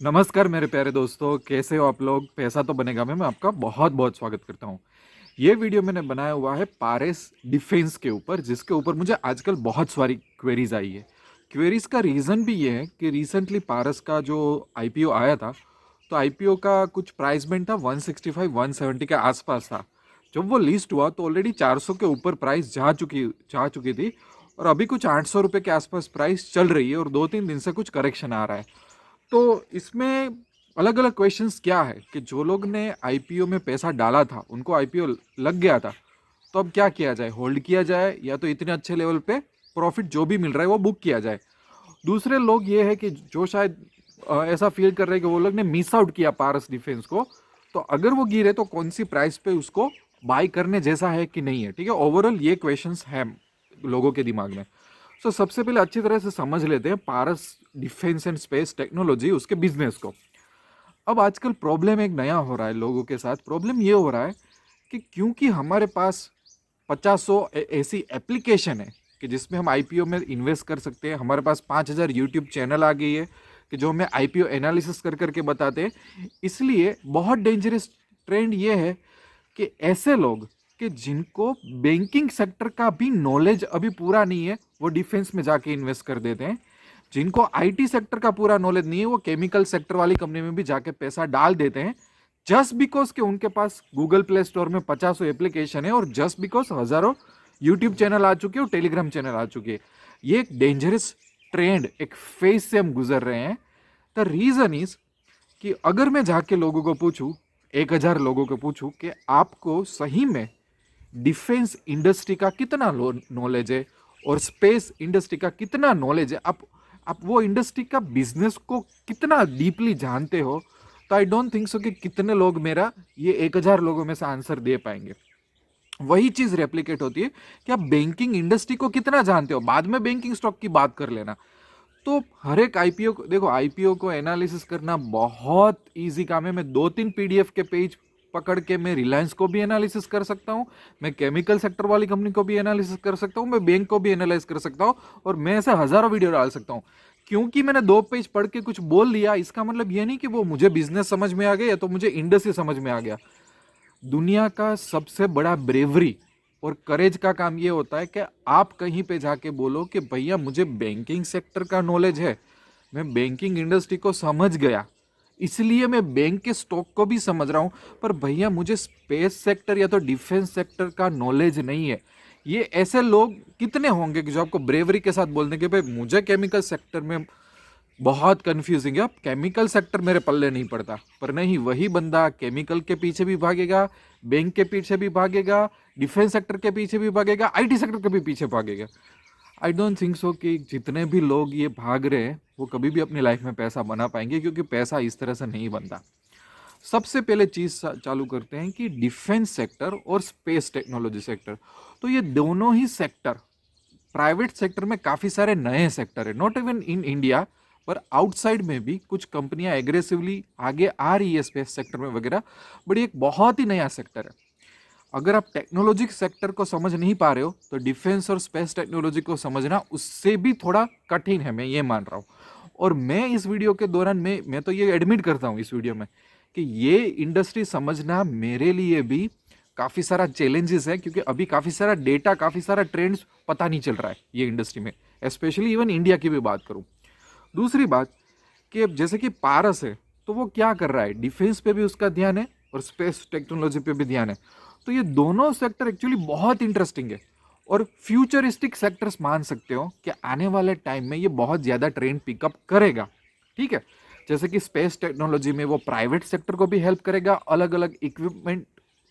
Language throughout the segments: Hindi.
नमस्कार मेरे प्यारे दोस्तों, कैसे हो आप लोग। पैसा तो बनेगा में मैं आपका बहुत बहुत स्वागत करता हूँ। ये वीडियो मैंने बनाया हुआ है पारस डिफेंस के ऊपर, जिसके ऊपर मुझे आजकल बहुत सारी क्वेरीज आई है। क्वेरीज का रीज़न भी ये है कि रिसेंटली पारस का जो आईपीओ आया था, तो आईपीओ का कुछ प्राइस बैंड था 165 170 के आसपास था। जब वो लिस्ट हुआ तो ऑलरेडी 400 के ऊपर प्राइस जा चुकी थी, और अभी कुछ 800 रुपये के आसपास प्राइस चल रही है, और 2-3 दिन से कुछ करेक्शन आ रहा है। तो इसमें अलग अलग क्वेश्चंस क्या है कि जो लोग ने आईपीओ में पैसा डाला था उनको आईपीओ लग गया था, तो अब क्या किया जाए, होल्ड किया जाए या तो इतने अच्छे लेवल पे प्रॉफिट जो भी मिल रहा है वो बुक किया जाए। दूसरे लोग ये है कि जो शायद ऐसा फील कर रहे हैं कि वो लोग ने मिस आउट किया पारस डिफेंस को, तो अगर वो गिरे तो कौन सी प्राइस पे उसको बाय करने जैसा है कि नहीं है। ठीक है, ओवरऑल ये क्वेश्चंस हैं लोगों के दिमाग में। सो सबसे पहले अच्छी तरह से समझ लेते हैं पारस डिफेंस एंड स्पेस टेक्नोलॉजी, उसके बिजनेस को। अब आजकल प्रॉब्लम एक नया हो रहा है लोगों के साथ। प्रॉब्लम ये हो रहा है कि क्योंकि हमारे पास 50 ऐसी एप्लीकेशन है कि जिसमें हम आईपीओ में इन्वेस्ट कर सकते हैं। हमारे पास 5000 यूट्यूब चैनल आ गई है कि जो हमें आईपीओ एनालिसिस कर करके बताते हैं। इसलिए बहुत डेंजरस ट्रेंड ये है कि ऐसे लोग कि जिनको बैंकिंग सेक्टर का भी नॉलेज अभी पूरा नहीं है, वो डिफेंस में जाके इन्वेस्ट कर देते हैं। जिनको आईटी सेक्टर का पूरा नॉलेज नहीं है, वो केमिकल सेक्टर वाली कंपनी में भी जाके पैसा डाल देते हैं, जस्ट बिकॉज कि उनके पास गूगल प्ले स्टोर में 50 एप्लीकेशन है, और जस्ट बिकॉज हजारों यूट्यूब चैनल आ चुके हैं और टेलीग्राम चैनल आ चुके हैं। ये एक डेंजरस ट्रेंड, एक फेज से हम गुजर रहे हैं। द रीजन इज कि अगर मैं जाके लोगों को पूछूं, 1000 लोगों को पूछूं कि आपको सही में डिफेंस इंडस्ट्री का कितना नॉलेज है और स्पेस इंडस्ट्री का कितना नॉलेज है, आप वो इंडस्ट्री का बिजनेस को कितना डीपली जानते हो, तो आई डोंट थिंक सो कि कितने लोग मेरा ये 1000 लोगों में से आंसर दे पाएंगे। वही चीज रेप्लिकेट होती है कि आप बैंकिंग इंडस्ट्री को कितना जानते हो, बाद में बैंकिंग स्टॉक की बात कर लेना। तो हर एक आईपीओ को देखो, आईपीओ को एनालिसिस करना बहुत इजी काम है। मैं 2-3 पीडीएफ के पेज पकड़ के मैं रिलायंस को भी एनालिसिस कर सकता हूँ, मैं केमिकल सेक्टर वाली कंपनी को भी एनालिसिस कर सकता हूँ, मैं बैंक को भी एनालाइज कर सकता हूँ, और मैं ऐसे हजारों वीडियो डाल सकता हूँ। क्योंकि मैंने 2 पेज पढ़ के कुछ बोल लिया, इसका मतलब ये नहीं कि वो मुझे बिजनेस समझ में आ गया या तो मुझे इंडस्ट्री समझ में आ गया। दुनिया का सबसे बड़ा ब्रेवरी और करेज का काम ये होता है कि आप कहीं पे जाके बोलो कि भैया मुझे बैंकिंग सेक्टर का नॉलेज है, मैं बैंकिंग इंडस्ट्री को समझ गया, इसलिए मैं बैंक के स्टॉक को भी समझ रहा हूं, पर भैया मुझे स्पेस सेक्टर या तो डिफेंस सेक्टर का नॉलेज नहीं है। ये ऐसे लोग कितने होंगे कि जो आपको ब्रेवरी के साथ बोल दें कि भाई मुझे केमिकल सेक्टर में बहुत कंफ्यूजिंग है, अब केमिकल सेक्टर मेरे पल्ले नहीं पड़ता। पर नहीं, वही बंदा केमिकल के पीछे भी भागेगा, बैंक के पीछे भी भागेगा, डिफेंस सेक्टर के पीछे भी भागेगा, आईटी सेक्टर के भी पीछे भागेगा। आई डोंट थिंक सो कि जितने भी लोग ये भाग रहे हैं वो कभी भी अपनी लाइफ में पैसा बना पाएंगे, क्योंकि पैसा इस तरह से नहीं बनता। सबसे पहले चीज चालू करते हैं कि डिफेंस सेक्टर और स्पेस टेक्नोलॉजी सेक्टर, तो ये दोनों ही सेक्टर प्राइवेट सेक्टर में काफी सारे नए सेक्टर है, नॉट इवन इन इंडिया, पर आउटसाइड में भी कुछ कंपनियां एग्रेसिवली आगे आ रही है स्पेस सेक्टर में वगैरह। बट एक बहुत ही नया सेक्टर है। अगर आप टेक्नोलॉजी सेक्टर को समझ नहीं पा रहे हो, तो डिफेंस और स्पेस टेक्नोलॉजी को समझना उससे भी थोड़ा कठिन है, मैं ये मान रहा हूँ। और मैं इस वीडियो के दौरान मैं तो ये एडमिट करता हूँ इस वीडियो में कि ये इंडस्ट्री समझना मेरे लिए भी काफ़ी सारा चैलेंजेस है, क्योंकि अभी काफ़ी सारा डेटा, काफ़ी सारा ट्रेंड्स पता नहीं चल रहा है ये इंडस्ट्री में। स्पेशली इवन इंडिया की भी बात करूँ। दूसरी बात कि जैसे कि पारस है, तो वो क्या कर रहा है, डिफेंस पे भी उसका ध्यान है और स्पेस टेक्नोलॉजी पे भी ध्यान है। तो ये दोनों सेक्टर एक्चुअली बहुत इंटरेस्टिंग है, और फ्यूचरिस्टिक सेक्टर्स मान सकते हो कि आने वाले टाइम में ये बहुत ज़्यादा ट्रेंड पिकअप करेगा। ठीक है, जैसे कि स्पेस टेक्नोलॉजी में वो प्राइवेट सेक्टर को भी हेल्प करेगा, अलग अलग इक्विपमेंट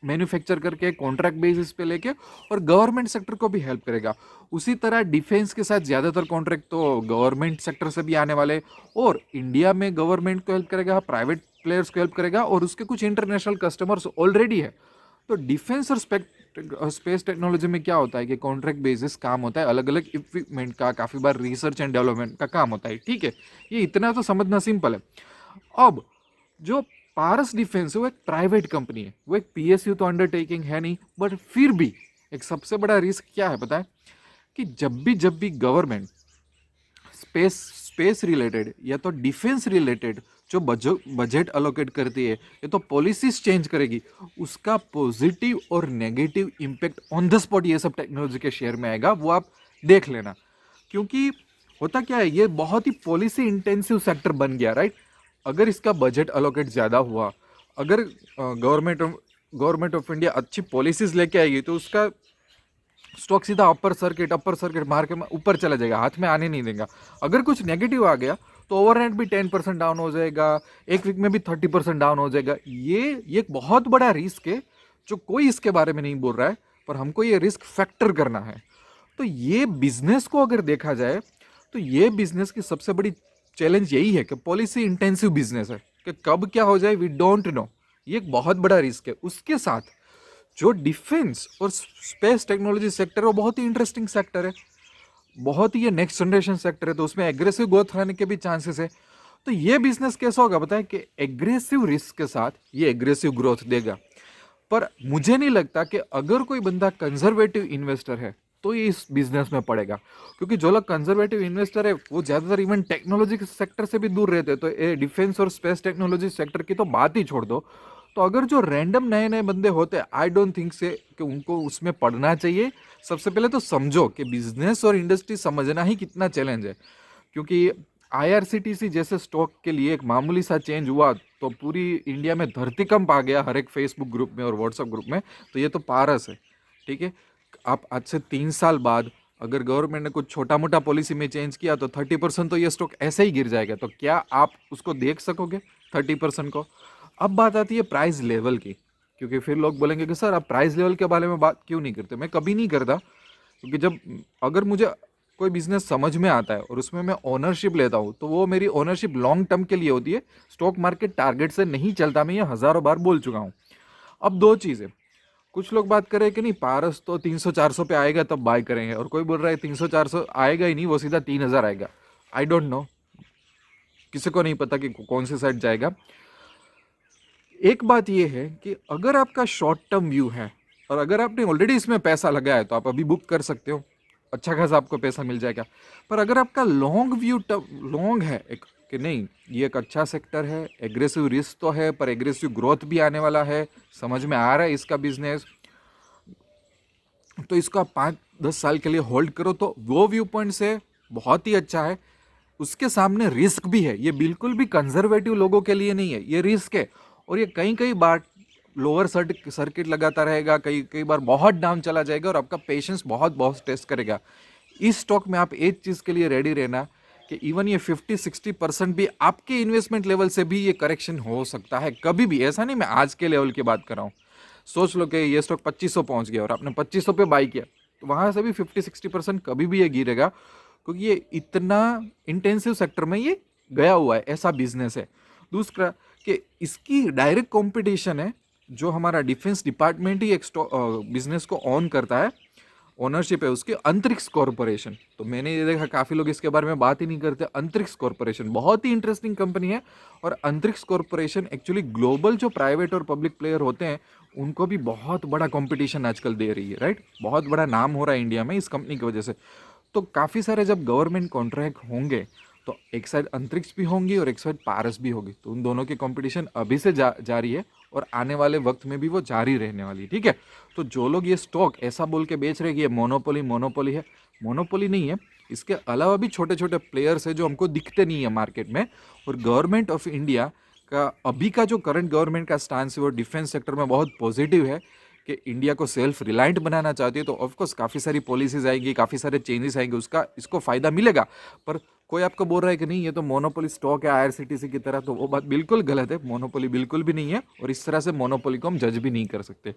मैन्युफैक्चर करके कॉन्ट्रैक्ट बेसिस पे लेके, और गवर्नमेंट सेक्टर को भी हेल्प करेगा। उसी तरह डिफेंस के साथ ज़्यादातर कॉन्ट्रैक्ट तो गवर्नमेंट सेक्टर से भी आने वाले, और इंडिया में गवर्नमेंट को हेल्प करेगा, प्राइवेट प्लेयर्स को हेल्प करेगा, और उसके कुछ इंटरनेशनल कस्टमर्स ऑलरेडी है। तो डिफेंस और स्पेस टेक्नोलॉजी में क्या होता है कि कॉन्ट्रैक्ट बेसिस काम होता है, अलग अलग इक्विपमेंट का, काफ़ी बार रिसर्च एंड डेवलपमेंट का काम होता है। ठीक है, ये इतना तो समझना सिंपल है। अब जो पारस डिफेंस है वो एक प्राइवेट कंपनी है, वो एक पीएसयू तो अंडरटेकिंग है नहीं, बट फिर भी एक सबसे बड़ा रिस्क क्या है पता है, कि जब भी गवर्नमेंट स्पेस स्पेस रिलेटेड या तो डिफेंस रिलेटेड जो बजट अलोकेट करती है ये तो पॉलिसीज चेंज करेगी, उसका पॉजिटिव और negative impact on the spot ये सब टेक्नोलॉजी के शेयर में आएगा, वो आप देख लेना। क्योंकि होता क्या है, ये बहुत ही पॉलिसी इंटेंसिव सेक्टर बन गया, राइट। अगर इसका बजट अलोकेट ज़्यादा हुआ, अगर गवर्नमेंट ऑफ इंडिया अच्छी पॉलिसीज लेके आएगी तो उसका स्टॉक सीधा अपर सर्किट मार के ऊपर चला जाएगा, हाथ में आने नहीं देगा। अगर कुछ नेगेटिव आ गया तो ओवरनाइट भी 10% डाउन हो जाएगा, एक वीक में भी 30% डाउन हो जाएगा। ये एक बहुत बड़ा रिस्क है जो कोई इसके बारे में नहीं बोल रहा है, पर हमको ये रिस्क फैक्टर करना है। तो ये बिजनेस को अगर देखा जाए तो ये बिजनेस की सबसे बड़ी चैलेंज यही है कि पॉलिसी इंटेंसिव बिजनेस है, कि कब क्या हो जाए वी डोंट नो। ये एक बहुत बड़ा रिस्क है। उसके साथ जो डिफेंस और स्पेस टेक्नोलॉजी सेक्टर है वो बहुत ही इंटरेस्टिंग सेक्टर है, बहुत ही ये नेक्स्ट जनरेशन सेक्टर है, तो उसमें एग्रेसिव ग्रोथ आने के भी चांसेस है। तो ये बिजनेस कैसा होगा बताएं, कि एग्रेसिव रिस्क के साथ ये एग्रेसिव ग्रोथ देगा। पर मुझे नहीं लगता कि अगर कोई बंदा कंजर्वेटिव इन्वेस्टर है तो ये इस बिजनेस में पड़ेगा, क्योंकि जो लोग कंजर्वेटिव इन्वेस्टर है वो ज्यादातर इवन टेक्नोलॉजी के सेक्टर से भी दूर रहते हैं। तो ये डिफेंस और स्पेस टेक्नोलॉजी सेक्टर की तो बात ही छोड़ दो। तो अगर जो रैंडम नए नए बंदे होते हैं, आई डोंट थिंक से कि उनको उसमें पढ़ना चाहिए। सबसे पहले तो समझो कि बिजनेस और इंडस्ट्री समझना ही कितना चैलेंज है, क्योंकि आईआरसीटीसी जैसे स्टॉक के लिए एक मामूली सा चेंज हुआ तो पूरी इंडिया में धरतीकंप आ गया, हर एक फेसबुक ग्रुप में और व्हाट्सएप ग्रुप में। तो ये तो पारस है, ठीक है। आप आज से 3 साल बाद अगर गवर्नमेंट ने कुछ छोटा मोटा पॉलिसी में चेंज किया तो 30% तो ये स्टॉक ऐसे ही गिर जाएगा। तो क्या आप उसको देख सकोगे 30% को? अब बात आती है प्राइस लेवल की, क्योंकि फिर लोग बोलेंगे कि सर आप प्राइस लेवल के बारे में बात क्यों नहीं करते। मैं कभी नहीं करता, क्योंकि जब अगर मुझे कोई बिजनेस समझ में आता है और उसमें मैं ओनरशिप लेता हूँ तो वो मेरी ओनरशिप लॉन्ग टर्म के लिए होती है, स्टॉक मार्केट टारगेट से नहीं चलता। मैं ये हजारों बार बोल चुका हूँ। अब दो चीज़ें, कुछ लोग बात कर रहे हैं कि नहीं पारस तो 300-400 पे आएगा तब बाय करेंगे, और कोई बोल रहा है 300-400 आएगा ही नहीं, वो सीधा 3000 आएगा। आई डोंट नो, किसी को नहीं पता कि कौन सी साइड जाएगा। एक बात यह है कि अगर आपका शॉर्ट टर्म व्यू है और अगर आपने ऑलरेडी इसमें पैसा लगाया है तो आप अभी बुक कर सकते हो, अच्छा खासा आपको पैसा मिल जाएगा। पर अगर आपका लॉन्ग व्यू लॉन्ग है एक, कि नहीं ये एक अच्छा सेक्टर है, एग्रेसिव रिस्क तो है पर एग्रेसिव ग्रोथ भी आने वाला है, समझ में आ रहा है इसका बिजनेस, तो इसको आप 5-10 साल के लिए होल्ड करो, तो वो व्यू पॉइंट से बहुत ही अच्छा है। उसके सामने रिस्क भी है, ये बिल्कुल भी कंजर्वेटिव लोगों के लिए नहीं है, ये रिस्क है। और ये कई कई बार लोअर सर्किट लगाता रहेगा, कई कई बार बहुत डाउन चला जाएगा और आपका पेशेंस बहुत बहुत टेस्ट करेगा। इस स्टॉक में आप एक चीज़ के लिए रेडी रहना कि इवन ये 50-60% भी आपके इन्वेस्टमेंट लेवल से भी ये करेक्शन हो सकता है कभी भी। ऐसा नहीं मैं आज के लेवल की बात कर रहा हूँ। सोच लो कि ये स्टॉक 2500 पहुंच गया और आपने 2500 पे बाई किया, तो वहां से भी 50-60% कभी भी ये गिरेगा, क्योंकि ये इतना इंटेंसिव सेक्टर में ये गया हुआ है, ऐसा बिजनेस है। दूसरा कि इसकी डायरेक्ट कंपटीशन है, जो हमारा डिफेंस डिपार्टमेंट ही एक बिजनेस को ऑन करता है, ओनरशिप है उसकी, अंतरिक्ष कॉरपोरेशन। तो मैंने ये देखा काफ़ी लोग इसके बारे में बात ही नहीं करते। अंतरिक्ष कॉरपोरेशन बहुत ही इंटरेस्टिंग कंपनी है, और अंतरिक्ष कॉरपोरेशन एक्चुअली ग्लोबल जो प्राइवेट और पब्लिक प्लेयर होते हैं उनको भी बहुत बड़ा कंपटीशन आजकल दे रही है, राइट। बहुत बड़ा नाम हो रहा है इंडिया में इस कंपनी की वजह से। तो काफ़ी सारे जब गवर्नमेंट कॉन्ट्रैक्ट होंगे तो एक साइड अंतरिक्ष भी होंगी और एक साइड पारस भी होगी, तो उन दोनों की कंपटीशन अभी से जारी है और आने वाले वक्त में भी वो जारी रहने वाली है, ठीक है। तो जो लोग ये स्टॉक ऐसा बोल के बेच रहे हैं कि ये मोनोपोली है, मोनोपोली नहीं है। इसके अलावा भी छोटे छोटे प्लेयर्स है जो हमको दिखते नहीं है मार्केट में। और गवर्नमेंट ऑफ इंडिया का अभी का जो करंट गवर्नमेंट का स्टांस है वो डिफेंस सेक्टर में बहुत पॉजिटिव है, कि इंडिया को सेल्फ रिलायंट बनाना चाहती है। तो ऑफकोर्स काफ़ी सारी पॉलिसीज आएंगी, काफ़ी सारे चेंजेस आएंगे, उसका इसको फ़ायदा मिलेगा। पर कोई आपको बोल रहा है कि नहीं ये तो मोनोपोली स्टॉक है आईआरसीटीसी की तरह, तो वो बात बिल्कुल गलत है। मोनोपोली बिल्कुल भी नहीं है, और इस तरह से मोनोपोली को हम जज भी नहीं कर सकते।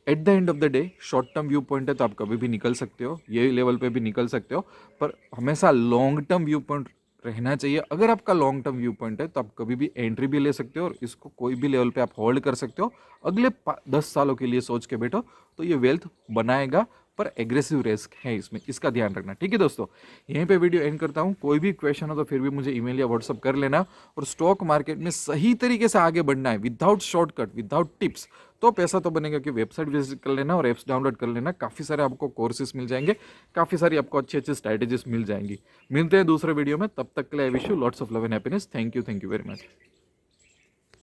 At the end of the day short term view point है तो आप कभी भी निकल सकते हो, ये लेवल पे भी निकल सकते हो, पर हमेशा लॉन्ग टर्म व्यू पॉइंट रहना चाहिए। अगर आपका लॉन्ग टर्म व्यू पॉइंट है तो आप कभी भी एंट्री भी ले सकते हो और इसको कोई भी लेवल पे आप होल्ड कर सकते हो। अगले 10 सालों के लिए सोच के बैठो तो ये वेल्थ बनाएगा, पर एग्रेसिव रिस्क है इसमें, इसका ध्यान रखना। ठीक है दोस्तों, यहीं पे वीडियो एंड करता हूँ। कोई भी क्वेश्चन हो तो फिर भी मुझे ईमेल या व्हाट्सअप कर लेना। और स्टॉक मार्केट में सही तरीके से आगे बढ़ना है, विदाउट शॉर्टकट, विदाउट टिप्स, तो पैसा तो बनेगा कि वेबसाइट विजिट कर लेना और एप्स डाउनलोड कर लेना। काफ़ी सारे आपको कोर्सेज मिल जाएंगे, काफ़ी सारी आपको अच्छी अच्छी स्ट्रैटेजीज मिल जाएंगी। मिलते हैं दूसरे वीडियो में, तब तक के लिए I wish you lots of love and happiness. Thank you very much.